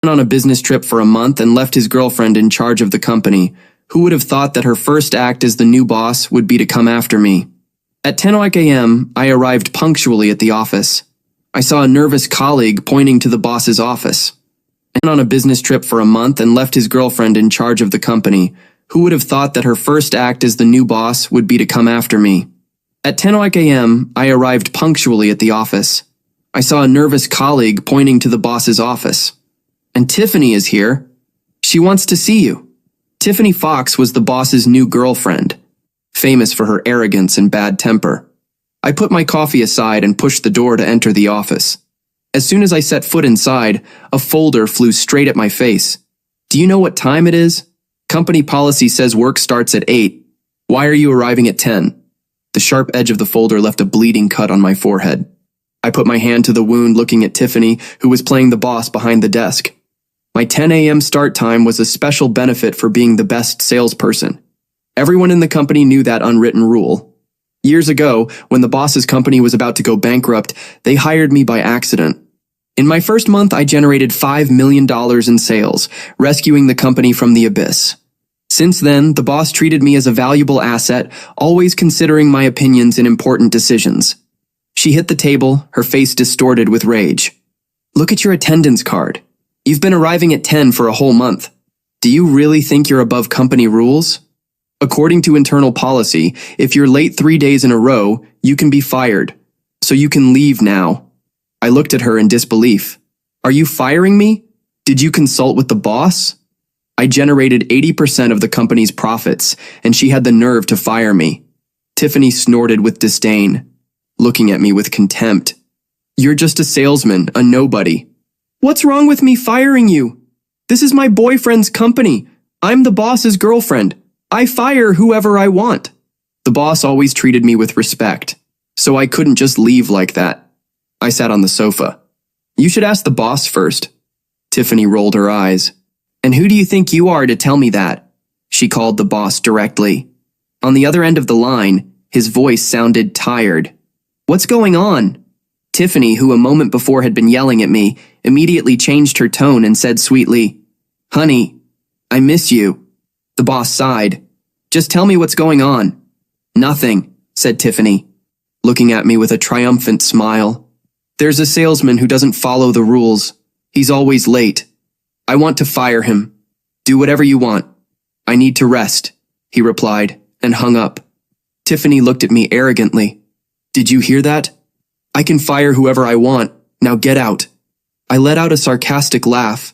Went on a business trip for a month and left his girlfriend in charge of the company. Who would have thought that her first act as the new boss would be to come after me? At 10 a.m., I arrived punctually at the office. I saw a nervous colleague pointing to the boss's office. Went on a business trip for a month and left his girlfriend in charge of the company. Who would have thought that her first act as the new boss would be to come after me? At 10 a.m., I arrived punctually at the office. I saw a nervous colleague pointing to the boss's office. And Tiffany is here. She wants to see you. Tiffany Fox was the boss's new girlfriend, famous for her arrogance and bad temper. I put my coffee aside and pushed the door to enter the office. As soon as I set foot inside, a folder flew straight at my face. Do you know what time it is? Company policy says work starts at 8. Why are you arriving at 10? The sharp edge of the folder left a bleeding cut on my forehead. I put my hand to the wound looking at Tiffany, who was playing the boss behind the desk. My 10 a.m. start time was a special benefit for being the best salesperson. Everyone in the company knew that unwritten rule. Years ago, when the boss's company was about to go bankrupt, they hired me by accident. In my first month, I generated $5 million in sales, rescuing the company from the abyss. Since then, the boss treated me as a valuable asset, always considering my opinions in important decisions. She hit the table, her face distorted with rage. Look at your attendance card. You've been arriving at 10 for a whole month. Do you really think you're above company rules? According to internal policy, if you're late 3 days in a row, you can be fired. So you can leave now. I looked at her in disbelief. Are you firing me? Did you consult with the boss? I generated 80% of the company's profits, and she had the nerve to fire me. Tiffany snorted with disdain, looking at me with contempt. You're just a salesman, a nobody. What's wrong with me firing you? This is my boyfriend's company. I'm the boss's girlfriend. I fire whoever I want. The boss always treated me with respect, so I couldn't just leave like that. I sat on the sofa. You should ask the boss first. Tiffany rolled her eyes. And who do you think you are to tell me that? She called the boss directly. On the other end of the line, his voice sounded tired. What's going on? Tiffany, who a moment before had been yelling at me, immediately changed her tone and said sweetly, Honey, I miss you. The boss sighed. Just tell me what's going on. Nothing, said Tiffany, looking at me with a triumphant smile. There's a salesman who doesn't follow the rules. He's always late. I want to fire him. Do whatever you want. I need to rest, he replied, and hung up. Tiffany looked at me arrogantly. Did you hear that? I can fire whoever I want. Now get out. I let out a sarcastic laugh.